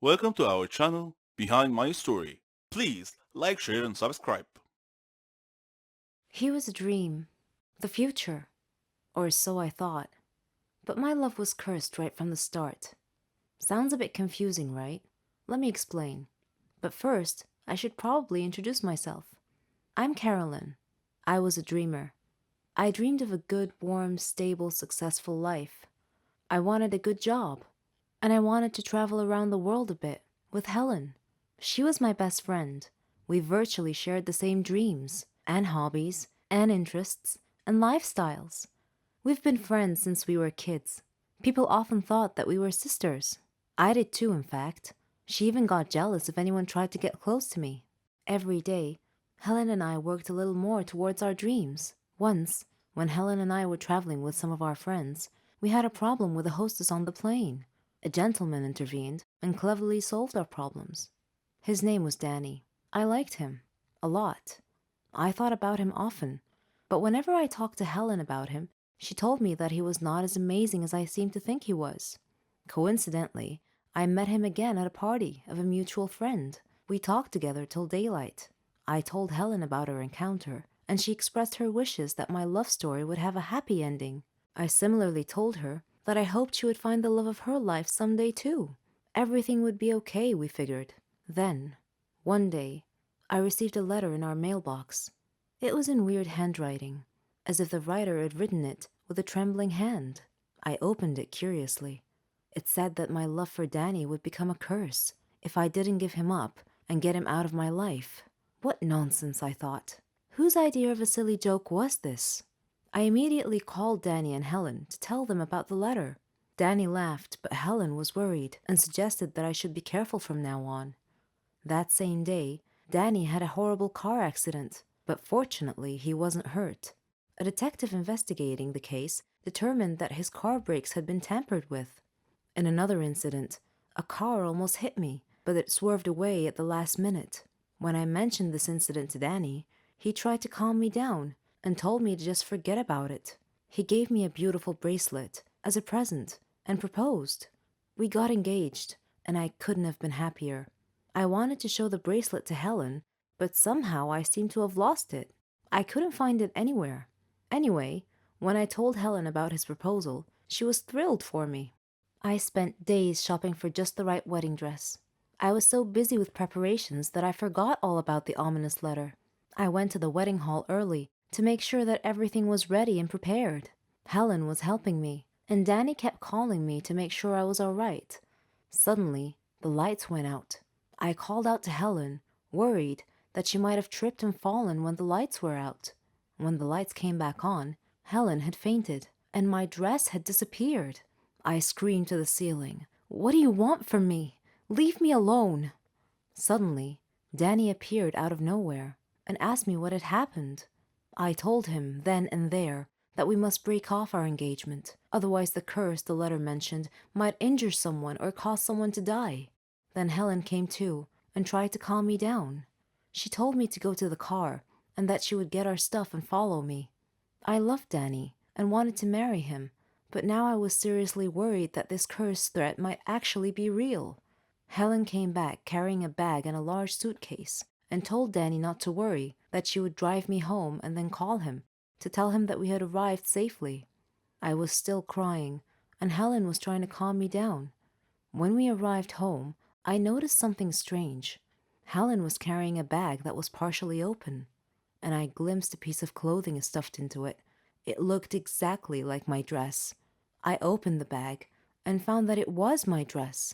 Welcome to our channel, Behind My Story. Please like, share and subscribe. He was a dream, the future, or so I thought. But my love was cursed right from the start. Sounds a bit confusing, right? Let me explain. But first, I should probably introduce myself. I'm Carolyn. I was a dreamer. I dreamed of a good, warm, stable, successful life. I wanted a good job. And I wanted to travel around the world a bit with Helen. She was my best friend. We virtually shared the same dreams, and hobbies, and interests, and lifestyles. We've been friends since we were kids. People often thought that we were sisters. I did too, in fact. She even got jealous if anyone tried to get close to me. Every day, Helen and I worked a little more towards our dreams. Once, when Helen and I were traveling with some of our friends, we had a problem with the hostess on the plane. A gentleman intervened and cleverly solved our problems. His name was Danny. I liked him. A lot. I thought about him often. But whenever I talked to Helen about him, she told me that he was not as amazing as I seemed to think he was. Coincidentally, I met him again at a party of a mutual friend. We talked together till daylight. I told Helen about our encounter, and she expressed her wishes that my love story would have a happy ending. I similarly told her that I hoped she would find the love of her life someday too. Everything would be okay, we figured. Then, one day, I received a letter in our mailbox. It was in weird handwriting, as if the writer had written it with a trembling hand. I opened it curiously. It said that my love for Danny would become a curse if I didn't give him up and get him out of my life. What nonsense, I thought. Whose idea of a silly joke was this? I immediately called Danny and Helen to tell them about the letter. Danny laughed, but Helen was worried and suggested that I should be careful from now on. That same day, Danny had a horrible car accident, but fortunately he wasn't hurt. A detective investigating the case determined that his car brakes had been tampered with. In another incident, a car almost hit me, but it swerved away at the last minute. When I mentioned this incident to Danny, he tried to calm me down and told me to just forget about it. He gave me a beautiful bracelet as a present and proposed. We got engaged, and I couldn't have been happier. I wanted to show the bracelet to Helen, but somehow I seemed to have lost it. I couldn't find it anywhere. Anyway, when I told Helen about his proposal, she was thrilled for me. I spent days shopping for just the right wedding dress. I was so busy with preparations that I forgot all about the ominous letter. I went to the wedding hall early to make sure that everything was ready and prepared. Helen was helping me, and Danny kept calling me to make sure I was all right. Suddenly, the lights went out. I called out to Helen, worried that she might have tripped and fallen when the lights were out. When the lights came back on, Helen had fainted, and my dress had disappeared. I screamed to the ceiling, "What do you want from me? Leave me alone!" Suddenly, Danny appeared out of nowhere and asked me what had happened. I told him then and there that we must break off our engagement, otherwise the curse the letter mentioned might injure someone or cause someone to die. Then Helen came too and tried to calm me down. She told me to go to the car and that she would get our stuff and follow me. I loved Danny and wanted to marry him, but now I was seriously worried that this curse threat might actually be real. Helen came back carrying a bag and a large suitcase and told Danny not to worry, that she would drive me home and then call him to tell him that we had arrived safely. I was still crying, and Helen was trying to calm me down. When we arrived home, I noticed something strange. Helen was carrying a bag that was partially open, and I glimpsed a piece of clothing stuffed into it. It looked exactly like my dress. I opened the bag and found that it was my dress.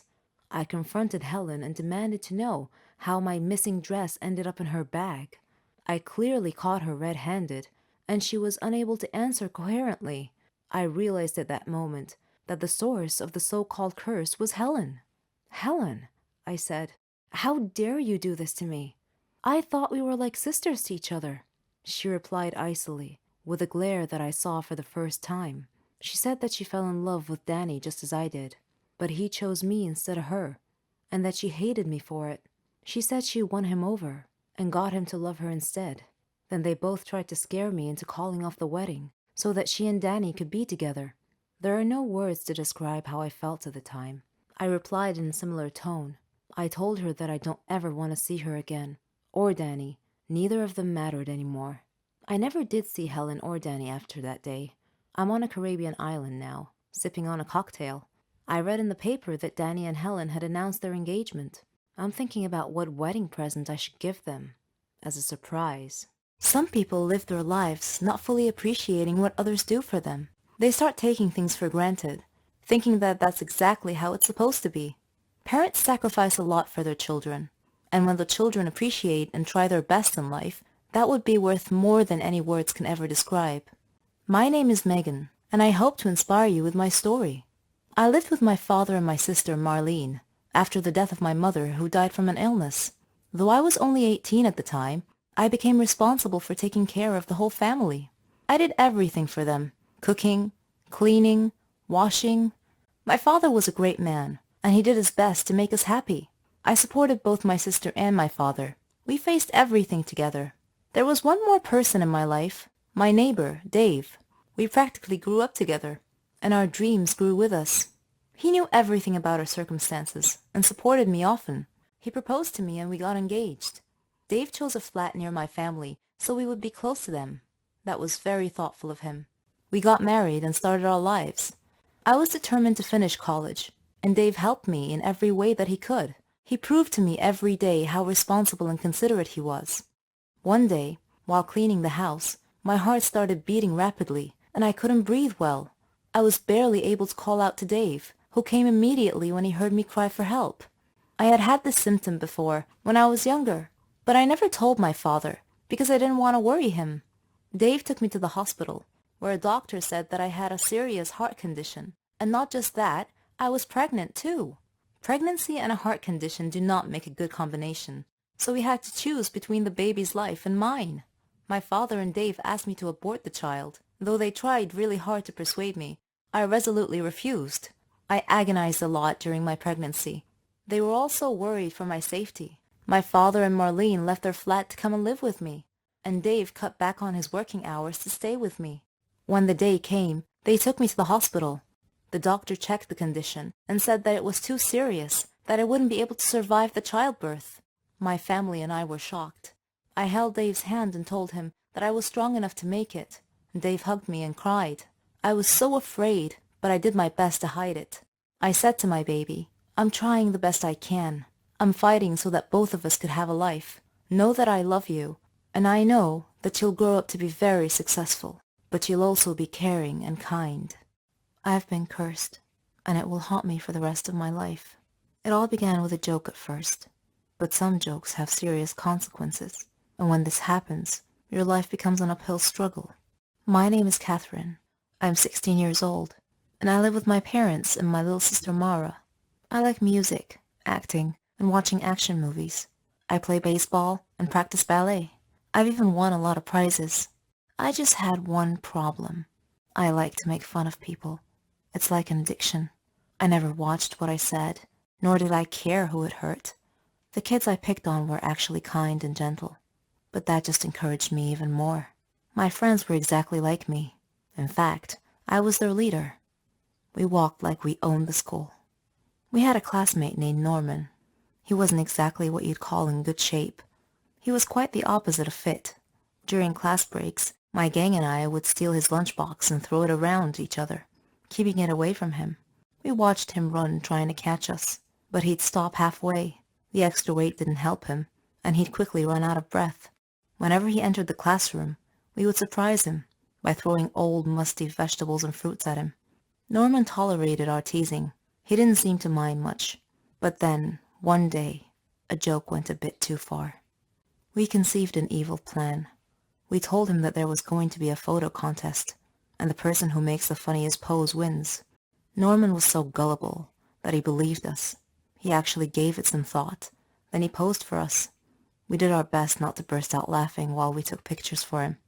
I confronted Helen and demanded to know how my missing dress ended up in her bag. I clearly caught her red-handed, and she was unable to answer coherently. I realized at that moment that the source of the so-called curse was Helen. "Helen," I said, "how dare you do this to me? I thought we were like sisters to each other." She replied icily, with a glare that I saw for the first time. She said that she fell in love with Danny just as I did, but he chose me instead of her, and that she hated me for it. She said she won him over and got him to love her instead. Then they both tried to scare me into calling off the wedding so that she and Danny could be together. There are no words to describe how I felt at the time. I replied in a similar tone. I told her that I don't ever want to see her again, or Danny. Neither of them mattered anymore. I never did see Helen or Danny after that day. I'm on a Caribbean island now, sipping on a cocktail. I read in the paper that Danny and Helen had announced their engagement. I'm thinking about what wedding present I should give them, as a surprise. Some people live their lives not fully appreciating what others do for them. They start taking things for granted, thinking that that's exactly how it's supposed to be. Parents sacrifice a lot for their children, and when the children appreciate and try their best in life, that would be worth more than any words can ever describe. My name is Megan, and I hope to inspire you with my story. I lived with my father and my sister Marlene after the death of my mother, who died from an illness. Though I was only 18 at the time, I became responsible for taking care of the whole family. I did everything for them: cooking, cleaning, washing. My father was a great man, and he did his best to make us happy. I supported both my sister and my father. We faced everything together. There was one more person in my life, my neighbor, Dave. We practically grew up together, and our dreams grew with us. He knew everything about our circumstances and supported me often. He proposed to me and we got engaged. Dave chose a flat near my family so we would be close to them. That was very thoughtful of him. We got married and started our lives. I was determined to finish college, and Dave helped me in every way that he could. He proved to me every day how responsible and considerate he was. One day, while cleaning the house, my heart started beating rapidly, and I couldn't breathe well. I was barely able to call out to Dave, who came immediately when he heard me cry for help. I had had this symptom before, when I was younger, but I never told my father, because I didn't want to worry him. Dave took me to the hospital, where a doctor said that I had a serious heart condition. And not just that, I was pregnant too. Pregnancy and a heart condition do not make a good combination, so we had to choose between the baby's life and mine. My father and Dave asked me to abort the child. Though they tried really hard to persuade me, I resolutely refused. I agonized a lot during my pregnancy. They were also worried for my safety. My father and Marlene left their flat to come and live with me, and Dave cut back on his working hours to stay with me. When the day came, they took me to the hospital. The doctor checked the condition and said that it was too serious, that I wouldn't be able to survive the childbirth. My family and I were shocked. I held Dave's hand and told him that I was strong enough to make it. Dave hugged me and cried. I was so afraid, but I did my best to hide it. I said to my baby, "I'm trying the best I can. I'm fighting so that both of us could have a life. Know that I love you, and I know that you'll grow up to be very successful, but you'll also be caring and kind." I have been cursed, and it will haunt me for the rest of my life. It all began with a joke at first, but some jokes have serious consequences, and when this happens, your life becomes an uphill struggle. My name is Catherine. I'm 16 years old, and I live with my parents and my little sister Mara. I like music, acting, and watching action movies. I play baseball and practice ballet. I've even won a lot of prizes. I just had one problem. I like to make fun of people. It's like an addiction. I never watched what I said, nor did I care who it hurt. The kids I picked on were actually kind and gentle, but that just encouraged me even more. My friends were exactly like me. In fact, I was their leader. We walked like we owned the school. We had a classmate named Norman. He wasn't exactly what you'd call in good shape. He was quite the opposite of fit. During class breaks, my gang and I would steal his lunchbox and throw it around each other, keeping it away from him. We watched him run trying to catch us, but he'd stop halfway. The extra weight didn't help him, and he'd quickly run out of breath. Whenever he entered the classroom, we would surprise him by throwing old, musty vegetables and fruits at him. Norman tolerated our teasing. He didn't seem to mind much. But then, one day, a joke went a bit too far. We conceived an evil plan. We told him that there was going to be a photo contest, and the person who makes the funniest pose wins. Norman was so gullible that he believed us. He actually gave it some thought. Then he posed for us. We did our best not to burst out laughing while we took pictures for him.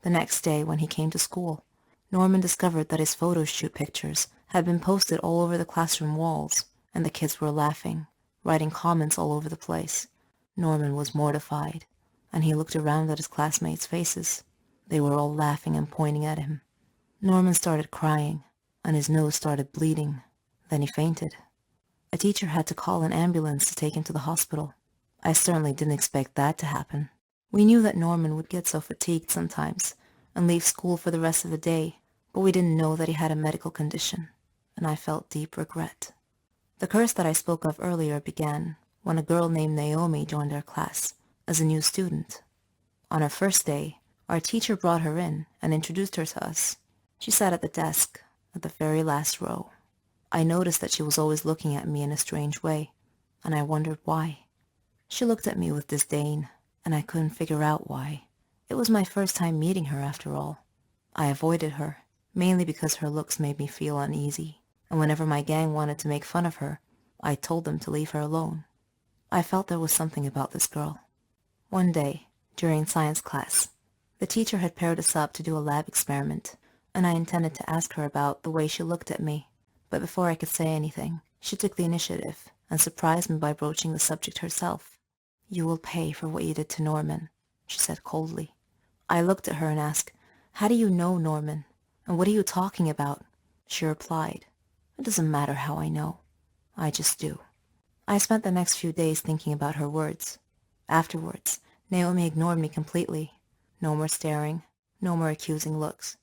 The next day, when he came to school, Norman discovered that his photo shoot pictures had been posted all over the classroom walls, and the kids were laughing, writing comments all over the place. Norman was mortified, and he looked around at his classmates' faces. They were all laughing and pointing at him. Norman started crying, and his nose started bleeding. Then he fainted. A teacher had to call an ambulance to take him to the hospital. I certainly didn't expect that to happen. We knew that Norman would get so fatigued sometimes and leave school for the rest of the day, but we didn't know that he had a medical condition, and I felt deep regret. The curse that I spoke of earlier began when a girl named Naomi joined our class as a new student. On her first day, our teacher brought her in and introduced her to us. She sat at the desk at the very last row. I noticed that she was always looking at me in a strange way, and I wondered why. She looked at me with disdain, and I couldn't figure out why. It was my first time meeting her, after all. I avoided her, mainly because her looks made me feel uneasy, and whenever my gang wanted to make fun of her, I told them to leave her alone. I felt there was something about this girl. One day, during science class, the teacher had paired us up to do a lab experiment, and I intended to ask her about the way she looked at me. But before I could say anything, she took the initiative and surprised me by broaching the subject herself. "You will pay for what you did to Norman," she said coldly. I looked at her and asked, "How do you know Norman? And what are you talking about?" She replied, "It doesn't matter how I know. I just do." I spent the next few days thinking about her words. Afterwards, Naomi ignored me completely. No more staring, no more accusing looks.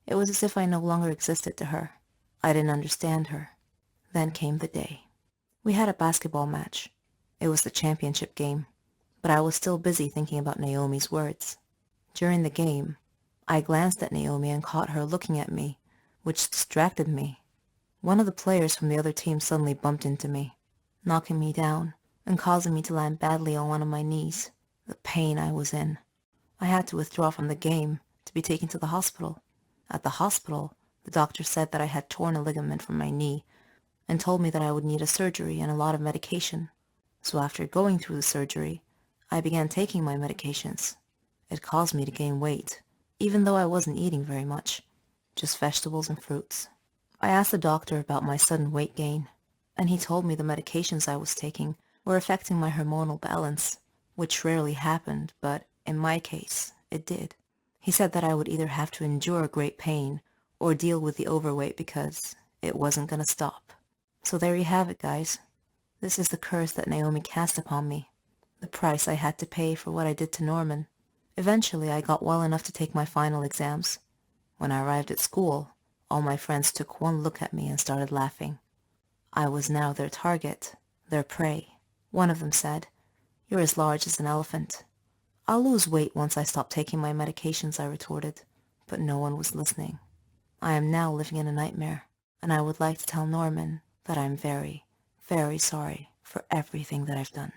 It was as if I no longer existed to her. I didn't understand her. Then came the day. We had a basketball match. It was the championship game, but I was still busy thinking about Naomi's words. During the game, I glanced at Naomi and caught her looking at me, which distracted me. One of the players from the other team suddenly bumped into me, knocking me down and causing me to land badly on one of my knees. The pain I was in. I had to withdraw from the game to be taken to the hospital. At the hospital, the doctor said that I had torn a ligament from my knee and told me that I would need a surgery and a lot of medication. So after going through the surgery, I began taking my medications. It caused me to gain weight, even though I wasn't eating very much, just vegetables and fruits. I asked the doctor about my sudden weight gain, and he told me the medications I was taking were affecting my hormonal balance, which rarely happened, but in my case, it did. He said that I would either have to endure great pain or deal with the overweight because it wasn't going to stop. So there you have it, guys. This is the curse that Naomi cast upon me, the price I had to pay for what I did to Norman. Eventually, I got well enough to take my final exams. When I arrived at school, all my friends took one look at me and started laughing. I was now their target, their prey. One of them said, "You're as large as an elephant." "I'll lose weight once I stop taking my medications," I retorted, but no one was listening. I am now living in a nightmare, and I would like to tell Norman that I'm very, very sorry for everything that I've done.